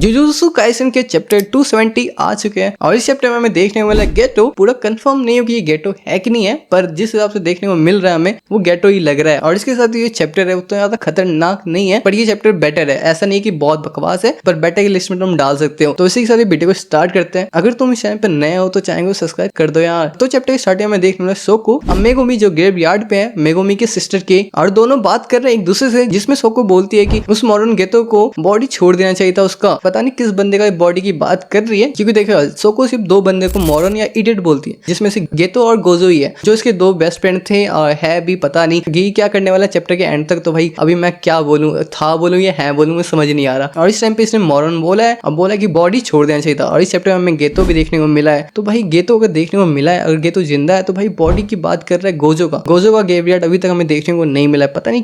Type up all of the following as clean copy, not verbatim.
Jujutsu Kaisen के chapter 270 आ चुके हैं और इस चैप्टर में हमें देखने को मिला गेटो पूरा कंफर्म नहीं है कि ये गेटो है कि नहीं है, पर जिस हिसाब से देखने को मिल रहा है हमें वो गेटो ही लग रहा है। और इसके साथ ये चैप्टर है उतना ज्यादा खतरनाक नहीं है, पर ये चैप्टर बेटर है। ऐसा नहीं है कि बहुत बकवास है, पर बेटर की लिस्ट में तुम डाल सकते हो। तो इसी के साथ वीडियो को स्टार्ट करते हैं। अगर तुम इस चैनल पर नए हो तो चैनल को सब्सक्राइब कर दो यार। तो चैप्टर के स्टार्टिंग में देखने मिला सोको अब मेगुमी जो ग्रेवयार्ड पे है मेगुमी के सिस्टर के, और दोनों बात कर रहे हैं एक दूसरे से, जिसमें सोको बोलती है कि उस मॉडर्न गेटो को बॉडी छोड़ देना चाहिए था उसका। पता नहीं किस बंदे का बॉडी की बात कर रही है, क्योंकि देखो सोको सिर्फ दो बंदे को मॉडर्न या इडियट बोलती है, जिसमें से गेतो और गोजो ही है, जो इसके दो बेस्ट फ्रेंड थे। और है भी पता नहीं ये क्या करने वाला चैप्टर के एंड तक। तो भाई अभी मैं क्या बोलूं, था बोलूं या है बोलूं, मुझे समझ नहीं आ रहा। और इस टाइम पे इसने मॉडर्न बोला है, अब बोला कि बॉडी छोड़ देना चाहिए था। और इस चैप्टर में हमें गेतो भी देखने को मिला है। तो भाई गेतो अगर देखने को मिला है, अगर गेतो जिंदा है तो भाई बॉडी की बात कर रहा है गोजो का ग्रेवयार्ड अभी तक हमें देखने को नहीं मिला है। पता नहीं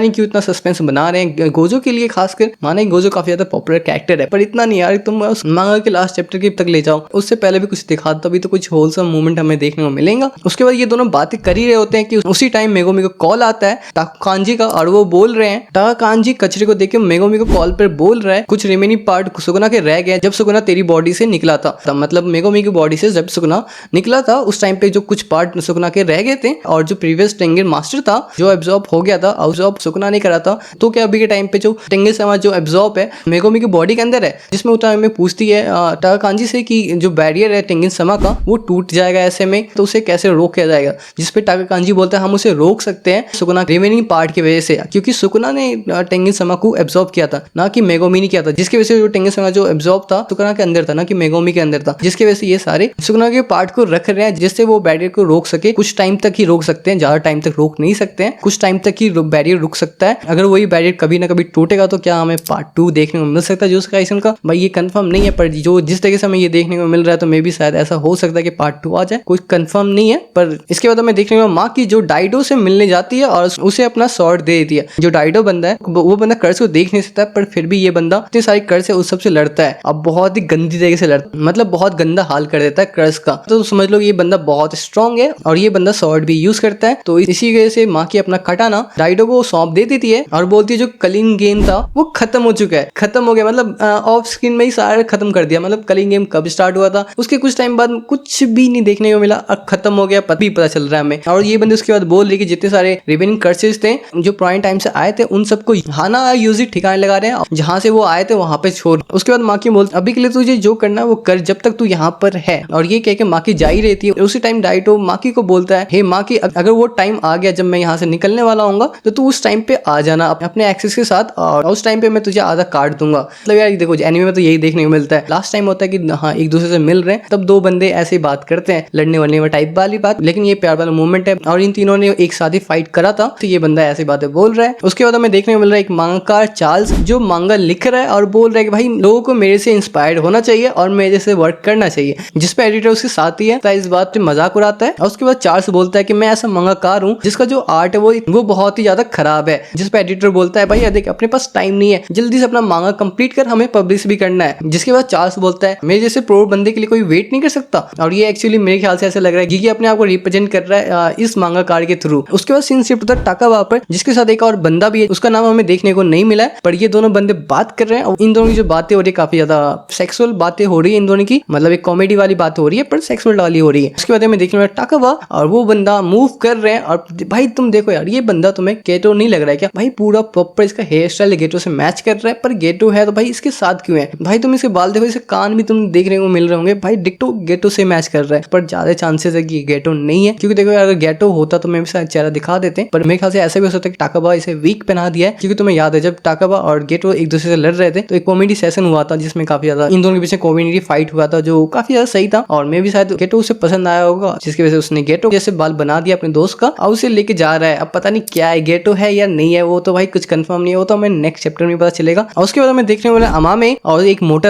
क्यों इतना सस्पेंस बना रहे हैं गोजो के लिए। खासकर माने गोजो काफी ज्यादा पॉपुलर कैरेक्टर है, पर इतना नहीं यार, तुम उस मांगा के लास्ट चैप्टर के तक ले जाओ, उससे पहले भी कुछ दिखा दो, तभी तो कुछ होलसम मूवमेंट हमें देखने को मिलेगा। उसके बाद ये दोनों बातें कर ही रहे होते हैं कि उसी टाइम मेगुमी को कॉल आता है टाकाकांजी का, और वो बोल रहे हैं टाकाकांजी कचरे को देख के मेगुमी को कॉल पर बोल रहा है कुछ रिमेनिंग पार्ट सुकुना के रह गए जब सुकुना तेरी बॉडी से निकला था। मतलब मेगुमी की बॉडी से जब सुकुना निकला था उस टाइम पे जो कुछ पार्ट सुकुना के रह गए थे, और जो प्रीवियस टेंगिन मास्टर था जो एब्जॉर्ब हो गया था, एब्जॉर्ब सुकुना नहीं करा था। तो क्या अभी के टाइम पे जो टेंगिन समा जो एब्जॉर्ब है मेगुमी की बॉडी के अंदर है, जिसमें उतना में पूछती है टाकाकांजी से कि जो बैरियर है टेंगिन समा का वो टूट जाएगा ऐसे में, तो उसे कैसे रोक किया जाएगा। जिसपे टाकाकांजी बोलता है हम उसे रोक सकते हैं सुकुना रिमेनिंग पार्ट की वजह से, क्योंकि सुकुना ने टेंगिन समा को एब्जॉर्ब किया था, ना कि मेगुमी ने किया था। जिसकी वजह से जो टेंगिन समा जो एब्जॉर्ब था सुकुना के अंदर था, ना कि मेगुमी के अंदर था। जिसकी वजह से ये सारे सुकुना के पार्ट को रख रहे हैं जिससे वो बैरियर को रोक सके। कुछ टाइम तक ही रोक सकते हैं, ज्यादा टाइम तक रोक नहीं सकते हैं, कुछ टाइम तक ही बैरियर रुक सकता है। अगर वही बैरियर कभी ना कभी टूटेगा तो क्या हमें पार्ट 2 देखने को मिल सकता है जुजुत्सु काइसेन का। भाई ये कंफर्म नहीं है, पर जो जिस तरीके से हमें ये देखने को मिल रहा है तो मे भी शायद ऐसा हो सकता है कि पार्ट 2 आ जाए, कुछ कंफर्म नहीं है। पर इसके बाद हमें देखने को माँ की जो डाइडो से मिलने जाती है और उसे अपना स्वॉर्ड दे देती है। जो डाइडो बंदा है वो बंदा कर्ज को देख नहीं सकता, पर फिर भी ये बंदा इतनी सारी कर्ज से उस सबसे लड़ता है। अब बहुत ही गंदी तरीके से लड़ता है, मतलब बहुत गंदा हाल कर देता है कर्ज का। तो समझ लो ये बंदा बहुत स्ट्रॉन्ग है और ये बंदा स्वॉर्ड भी यूज करता है। तो इसी वजह से माँ की अपना कटाना डाइडो को सौंप दे देती है और बोलती है जो कलिंग गेम था वो खत्म हो चुका है, खत्म हो गया, मतलब ऑफ स्क्रीन में ही सारा खत्म कर दिया। मतलब कलिंग गेम कब स्टार्ट हुआ था उसके कुछ टाइम बाद कुछ भी नहीं देखने को मिला, अब खत्म हो गया पता चल रहा है हमें। और ये बंदे उसके बाद बोल रही कि जितने सारे रिमेनिंग कर्सेस थे जो पुराने टाइम से आए थे उन सबको हाना यूजी ठिकाने लगा रहे हैं, जहां से वो आए थे वहां पे छोड़। उसके बाद माँ की बोल अभी के लिए तुझे जो करना है वो कर जब तक तू यहाँ पर है। और ये कह के माँ की जा ही रहती है। उसी टाइम डाइटो माकी को बोलता है हे माँ की अगर वो टाइम आ गया जब मैं यहाँ से निकलने वाला हूँ तो तू उस टाइम पे आ जाना अपने एक्सेस के साथ, और उस टाइम पे मैं तुझे आधा काट दूंगा। मतलब यार देखो एनिमे में तो यही देखने को मिलता है। लास्ट टाइम होता है कि हाँ एक दूसरे से मिल रहे हैं तब दो बंदे ऐसे ही बात करते हैं, लड़ने वाले टाइप वाली बात, लेकिन ये प्यार वाला मूवमेंट है और इन तीनों ने एक साथ ही फाइट करा था, तो ये बंदा ऐसी बातें बोल रहा है। उसके बाद हमें देखने को मिल रहा है एक मांगाकार चार्ल्स जो मांगा लिख रहा है और बोल रहा है कि भाई लोगों को मेरे से इंस्पायर्ड होना चाहिए और मेरे से वर्क करना चाहिए, जिसपे एडिटर उसके साथ ही है। तो इस बात पे मजाक उड़ाता है। और उसके बाद चार्ल्स बोलता है कि मैं ऐसा मांगाकार हूँ जिसका जो आर्ट है वो बहुत ही ज्यादा खराब है, जिसपे एडिटर बोलता है भाई देख अपने पास टाइम नहीं है, जल्दी से अपना मांगा कंप्लीट कर, हमें पब्लिश भी करना है। जिसके बाद चार्ल्स बोलता है मेरे जैसे प्रो बंदे के लिए कोई वेट नहीं कर सकता। और ये एक्चुअली मेरे ख्याल से ऐसा लग रहा है कि ये अपने आप को रिप्रेजेंट कर रहा है इस मांगा कार के थ्रू। उसके बाद सीन शिफ्ट होता है टाकावा पर, जिसके साथ एक और बंदा भी है, उसका नाम हमें देखने को नहीं मिला है, पर ये दोनों बंदे बात कर रहे हैं। और इन दोनों की जो बातें हो रही है काफी ज्यादा सेक्सुअल बातें हो रही है इन दोनों की, मतलब एक कॉमेडी वाली बात हो रही है पर सेक्सुअल वाली हो रही है। उसके बाद हमें देखने में टाकावा और वो बंदा मूव कर रहे हैं। और भाई तुम देखो यार ये बंदा तुम्हें गेटो नहीं लग रहा है क्या? भाई पूरा प्रॉपर इसका हेयर स्टाइल गेटो से मैच कर रहा है, पर गेटो है तो भाई इसके साथ क्यों है? भाई तुम इसके बाल देखो, इसके कान भी तुम देखने को मिल रहे होंगे, भाई डिक्टो गेटो से मैच कर रहा है। पर ज्यादा चांसेस है कि गेटो नहीं है, क्योंकि देखो अगर गेटो होता तो मैं शायद चेहरा दिखा देते, पर मेरे ख्याल से ऐसा भी हो सकता है कि टाकाबा इसे वीक पहना दिया है। क्योंकि तुम्हें याद है जब टाकाबा और गेटो एक दूसरे से लड़ रहे थे तो एक कॉमेडी सेशन हुआ था जिसमें काफी ज्यादा इन दोनों के पीछे कॉमेडी फाइट हुआ था जो काफी ज्यादा सही था, और मैं भी शायद गेटो उसे पसंद आया होगा, जिसकी वजह से उसने गेटो जैसे बाल बना दिया अपने दोस्त का और उसे लेके जा रहा है। अब पता नहीं क्या है, गेटो है या नहीं है, वो तो भाई कुछ कंफर्म नहीं है, वो तो हमें नेक्स्ट चैप्टर में पता चलेगा। और उसके बाद हमें देखने वाला अमामे और एक मोटा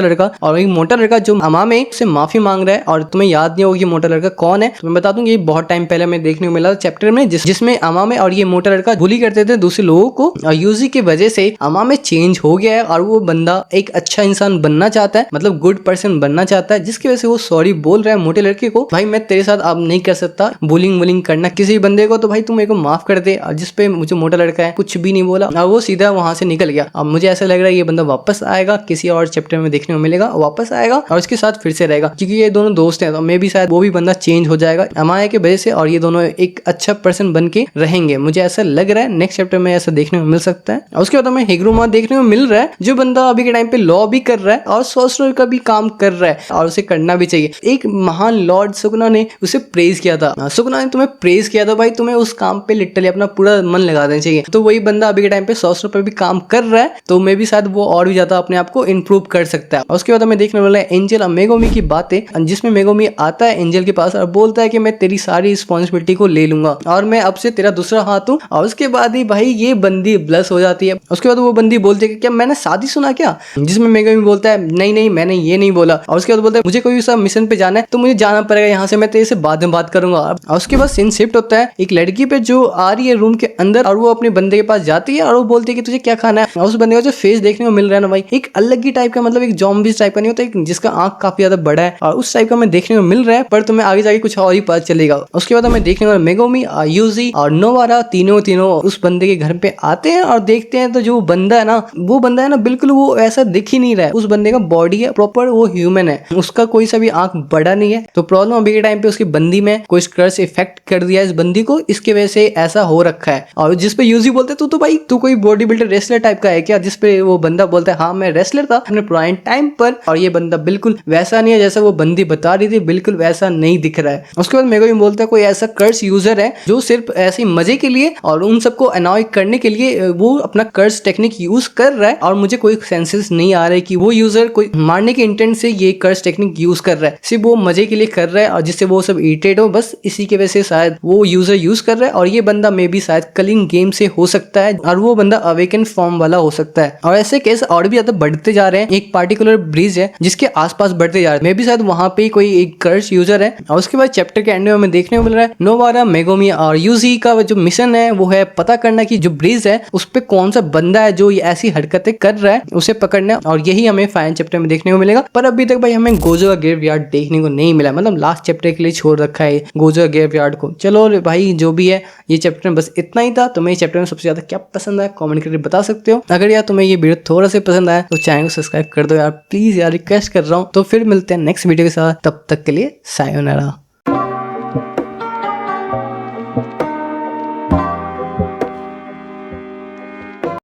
लड़का जो अमामे से माफी मांग रहा है। और तुम्हें याद नहीं होगा ये मोटा लड़का कौन है, तो मैं बता दूं ये बहुत टाइम पहले हमें देखने को मिला चैप्टर में, जिसमें अमामे और ये मोटा लड़का बुली करते थे दूसरे लोगों को, और यूजी की वजह से अमामे चेंज हो गया है और वो बंदा एक अच्छा इंसान बनना चाहता है, मतलब गुड पर्सन बनना चाहता है, जिसकी वजह से वो सॉरी बोल रहा है मोटे लड़के को, भाई मैं तेरे साथ अब नहीं कर सकता बुलिंग करना किसी बंदे को, तो भाई तुम मेरे को माफ कर दे। जिसपे मुझे मोटा लड़का है कुछ भी नहीं बोला और वो सीधा वहां से निकल गया। अब मुझे ऐसा लग रहा है ये बंदा वापस आएगा किसी और चैप्टर में देखने को मिलेगा, वापस आएगा और उसके साथ फिर से रहेगा, क्योंकि ये दोनों दोस्त हैं तो मे भी शायद वो भी बंदा चेंज हो जाएगा अमाया की वजह से और ये दोनों एक अच्छा पर्सन बन के रहेंगे। मुझे ऐसा लग रहा है नेक्स्ट चैप्टर में ऐसा देखने को मिल सकता है। और उसके बाद हमें हिगुरुमा देखने को मिल रहा है, जो बंदा अभी के टाइम पे लॉ भी कर रहा है और सोर्सरर का भी काम कर रहा है और उसे करना भी चाहिए। एक महान लॉर्ड सुकुना ने उसे प्रेज किया था, सुकुना ने तुम्हें प्रेज किया था भाई, तुम्हें उस काम पे लिटरली अपना पूरा मन लगा देना चाहिए। तो वही बंदा अभी के टाइम पे सोर्सरर पर भी काम कर रहा है, तो मे भी शायद वो और भी ज्यादा अपने आप को इंप्रूव कर सकता है। उसके बाद हमें देखने वाला है एंजल और मेगोमी की बातें, जिसमें मेगोमी आता है एंजल के पास और बोलता है कि मैं तेरी सारी रिस्पॉन्सिबिलिटी को ले लूंगा और मैं अब से तेरा दूसरा हाथ हूँ। और उसके बाद ही भाई ये बंदी ब्लश हो जाती है। उसके बाद वो बंदी बोलती है कि क्या मैंने शादी सुना क्या, जिसमें मेगोमी बोलता है नहीं नहीं मैंने ये नहीं बोला। और उसके बाद बोलता है मुझे कोई सा मिशन पे जाना है तो मुझे जाना पड़ेगा यहाँ से, मैं तेरे से बाद में बात करूंगा। और उसके बाद सीन शिफ्ट होता है एक लड़की पे जो आ रही है रूम के अंदर और वो अपने बंदे के पास जाती है और वो बोलती है कि तुझे क्या खाना है। और उस बंदे का जो फेस देखने को मिल रहा है ना भाई, एक अलग ही टाइप का, मतलब एक जॉम्बीज टाइप का नहीं होता, एक जिसका आंख काफी ज्यादा बड़ा है और उस टाइप का हमें देखने को मिल रहा है, पर तुम्हें आगे जाके कुछ और ही पता चलेगा। उसके बाद हमें देखने को मेगोमी, यूजी और नोवारा तीनों उस बंदे के घर पे आते हैं और देखते हैं तो जो बंदा है ना, वो बंदा है ना बिल्कुल वो ऐसा दिख ही नहीं रहा है। उस बंदे का बॉडी है प्रॉपर वो ह्यूमन है, उसका कोई सा भी आंख बड़ा नहीं है। तो प्रॉब्लम अभी के टाइम पे उसकी बंदी में कोई कर्स इफेक्ट कर दिया इस बंदी को, इसके वजह से ऐसा हो रखा है। और जिस पे यूजी बोलते तू तो भाई तू कोई बॉडी बिल्डर रेसलर टाइप का है क्या, जिस पे वो बंदा बोलता है हाँ मैं रेसलर था अपने पुराने टाइम पर। और ये बंदा बिल्कुल वैसा नहीं है जैसा वो बंदी बता रही थी, बिल्कुल वैसा नहीं दिख रहा है। उसके बाद मेरे को बोलता है कोई ऐसा कर्स यूजर है जो सिर्फ ऐसे मजे के लिए और उन सबको अनॉय करने के लिए वो अपना कर्स टेक्निक यूज कर रहा है और मुझे कोई सेंसेस नहीं आ रहा है कि वो यूजर कोई मारने के इंटेंट से ये कर्स टेक्निक यूज कर रहा है, सिर्फ वो मजे के लिए कर रहा है और जिससे वो सब इरिटेट हो, बस इसी के वजह से शायद वो यूजर यूज कर रहा है। और ये बंदा मे बी शायद कलिंग गेम से हो सकता है और वो बंदा अवेकन फॉर्म वाला हो सकता है। और ऐसे केस और भी ज्यादा बढ़ते जा रहे हैं। एक पार्टिकुलर ब्रिज है जिसके आसपास बढ़ते जा रहे हैं, मे बी शायद वहां पे कोई एक कर्स यूजर है। और उसके बाद चैप्टर के एंड में हमें देखने को मिल रहा है नोवारा, मेगोमी और यूजी का जो मिशन है वो है पता करना कि जो ब्रिज है उस पे कौन सा बंदा है जो ऐसी हरकतें कर रहा है, उसे पकड़ना। और यही हमें फाइनल चैप्टर में देखने को मिलेगा। पर अभी तक भाई हमें गोजो का ग्रेवयार्ड देखने को नहीं मिला, मतलब लास्ट चैप्टर के लिए छोड़ रखा है गोजो का ग्रेवयार्ड को। चलो भाई जो भी है ये चैप्टर में बस इतना ही था। तुम्हें ये चैप्टर में सबसे ज्यादा क्या पसंद आया कमेंट करके बता सकते हो। अगर यार तुम्हें ये वीडियो थोड़ा सा पसंद आया तो चैनल को सब्सक्राइब कर दो यार, प्लीज यार रिक्वेस्ट कर रहा हूँ। तो फिर मिलते हैं नेक्स्ट वीडियो के साथ, तब तक के लिए सायोनारा।